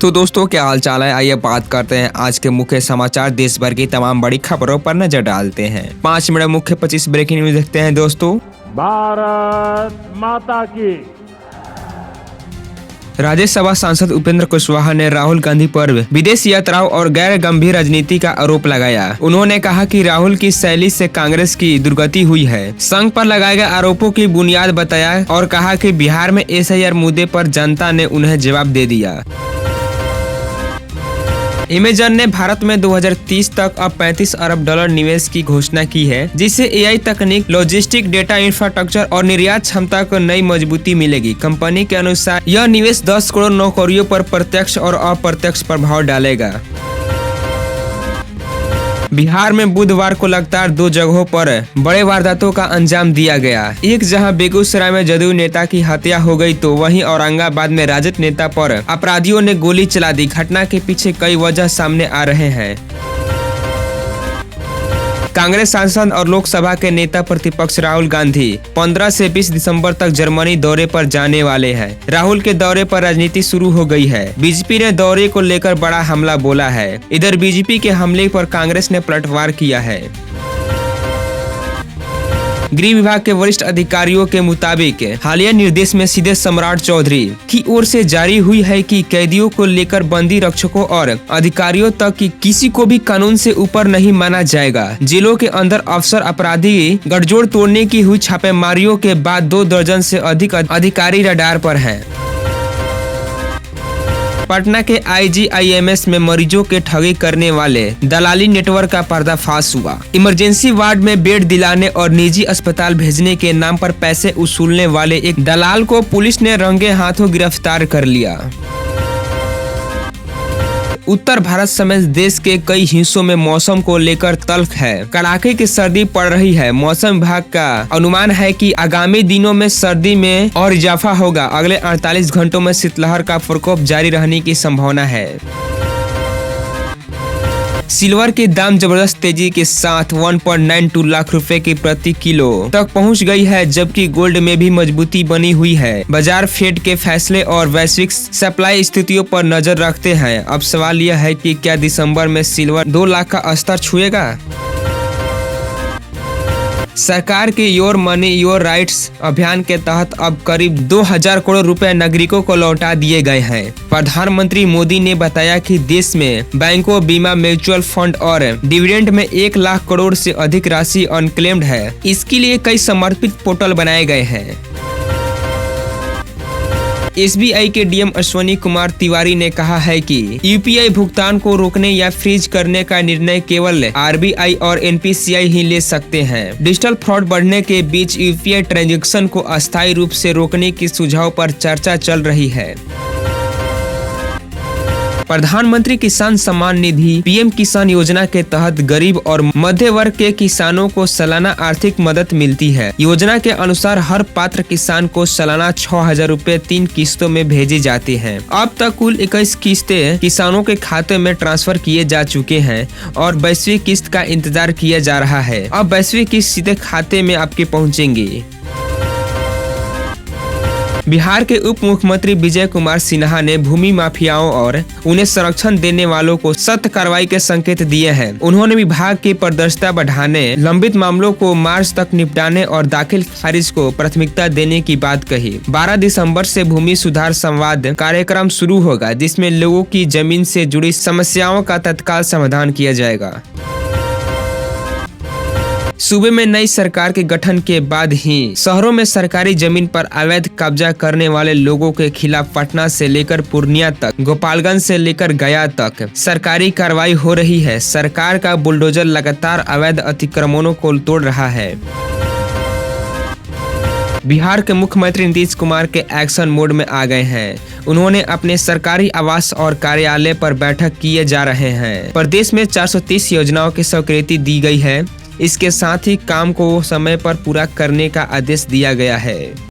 तो दोस्तों क्या हाल चाल है, आइए बात करते हैं आज के मुख्य समाचार। देश भर की तमाम बड़ी खबरों पर नजर डालते हैं। 5 मिनट मुख्य 25 ब्रेकिंग न्यूज देखते हैं दोस्तों। भारत माता की। राज्यसभा सांसद उपेंद्र कुशवाहा ने राहुल गांधी पर विदेश यात्राओं और गैर गंभीर राजनीति का आरोप लगाया। उन्होंने कहा कि राहुल की शैली से कांग्रेस की दुर्गति हुई है। संघ पर लगाए गए आरोपों की बुनियाद बताया और कहा कि बिहार में SIR मुद्दे पर जनता ने उन्हें जवाब दे दिया। अमेजन ने भारत में 2030 तक अब $35 अरब निवेश की घोषणा की है, जिससे AI तकनीक, लॉजिस्टिक, डेटा इंफ्रास्ट्रक्चर और निर्यात क्षमता को नई मजबूती मिलेगी। कंपनी के अनुसार यह निवेश 10 करोड़ नौकरियों पर प्रत्यक्ष और अप्रत्यक्ष प्रभाव डालेगा। बिहार में बुधवार को लगातार 2 जगहों पर बड़े वारदातों का अंजाम दिया गया। एक जहां बेगूसराय में जदयू नेता की हत्या हो गई, तो वहीं औरंगाबाद में राजद नेता पर अपराधियों ने गोली चला दी। घटना के पीछे कई वजह सामने आ रहे हैं। कांग्रेस सांसद और लोकसभा के नेता प्रतिपक्ष राहुल गांधी 15 से 20 दिसंबर तक जर्मनी दौरे पर जाने वाले हैं। राहुल के दौरे पर राजनीति शुरू हो गई है। बीजेपी ने दौरे को लेकर बड़ा हमला बोला है। इधर बीजेपी के हमले पर कांग्रेस ने पलटवार किया है। गृह विभाग के वरिष्ठ अधिकारियों के मुताबिक हालिया निर्देश में सीधे सम्राट चौधरी की ओर से जारी हुई है कि कैदियों को लेकर बंदी रक्षकों और अधिकारियों तक की किसी को भी कानून से ऊपर नहीं माना जाएगा। जेलों के अंदर अफसर अपराधी गठजोड़ तोड़ने की हुई छापेमारियों के बाद 2 दर्जन से अधिक अधिकारी रडार पर हैं। पटना के IGIMS में मरीजों के ठगी करने वाले दलाली नेटवर्क का पर्दाफाश हुआ। इमरजेंसी वार्ड में बेड दिलाने और निजी अस्पताल भेजने के नाम पर पैसे वसूलने वाले एक दलाल को पुलिस ने रंगे हाथों गिरफ्तार कर लिया। उत्तर भारत समेत देश के कई हिस्सों में मौसम को लेकर तल्ख है। कड़ाके की सर्दी पड़ रही है। मौसम विभाग का अनुमान है कि आगामी दिनों में सर्दी में और इजाफा होगा। अगले 48 घंटों में शीतलहर का प्रकोप जारी रहने की संभावना है। सिल्वर के दाम जबरदस्त तेजी के साथ 1.92 लाख रुपए की प्रति किलो तक पहुंच गई है, जबकि गोल्ड में भी मजबूती बनी हुई है। बाजार फेड के फैसले और वैश्विक सप्लाई स्थितियों पर नजर रखते हैं। अब सवाल यह है कि क्या दिसंबर में सिल्वर 2 लाख का स्तर छुएगा। सरकार के योर मनी योर राइट्स अभियान के तहत अब करीब 2000 करोड़ रुपए नागरिकों को लौटा दिए गए हैं। प्रधानमंत्री मोदी ने बताया कि देश में बैंकों, बीमा, म्यूचुअल फंड और डिविडेंड में 1 लाख करोड़ से अधिक राशि अनक्लेम्ड है। इसके लिए कई समर्पित पोर्टल बनाए गए हैं। SBI के DM अश्वनी कुमार तिवारी ने कहा है कि UPI भुगतान को रोकने या फ्रीज करने का निर्णय केवल RBI और NPCI ही ले सकते हैं। डिजिटल फ्रॉड बढ़ने के बीच UPI ट्रांजैक्शन को अस्थायी रूप से रोकने के सुझाव पर चर्चा चल रही है। प्रधानमंत्री किसान सम्मान निधि PM किसान योजना के तहत गरीब और मध्य वर्ग के किसानों को सालाना आर्थिक मदद मिलती है। योजना के अनुसार हर पात्र किसान को सालाना 6000 रुपए 3 किस्तों में भेजे जाते हैं। अब तक कुल 21 किस्तें किसानों के खाते में ट्रांसफर किए जा चुके हैं और 22वीं किस्त का इंतजार किया जा रहा है। अब 22वीं किस्त सीधे खाते में आपके पहुँचेंगी। बिहार के उप मुख्यमंत्री विजय कुमार सिन्हा ने भूमि माफियाओं और उन्हें संरक्षण देने वालों को सख्त कार्रवाई के संकेत दिए हैं। उन्होंने विभाग की पारदर्शिता बढ़ाने, लंबित मामलों को मार्च तक निपटाने और दाखिल खारिज को प्राथमिकता देने की बात कही। 12 दिसंबर से भूमि सुधार संवाद कार्यक्रम शुरू होगा, जिसमें लोगों की जमीन से जुड़ी समस्याओं का तत्काल समाधान किया जाएगा। सूबे में नई सरकार के गठन के बाद ही शहरों में सरकारी जमीन पर अवैध कब्जा करने वाले लोगों के खिलाफ पटना से लेकर पूर्णिया तक, गोपालगंज से लेकर गया तक सरकारी कार्रवाई हो रही है। सरकार का बुलडोजर लगातार अवैध अतिक्रमणों को तोड़ रहा है। बिहार के मुख्यमंत्री नीतीश कुमार के एक्शन मोड में आ गए हैं। उन्होंने अपने सरकारी आवास और कार्यालय पर बैठक किए जा रहे हैं। प्रदेश में 430 योजनाओं की स्वीकृति दी गई है। इसके साथ ही काम को समय पर पूरा करने का आदेश दिया गया है।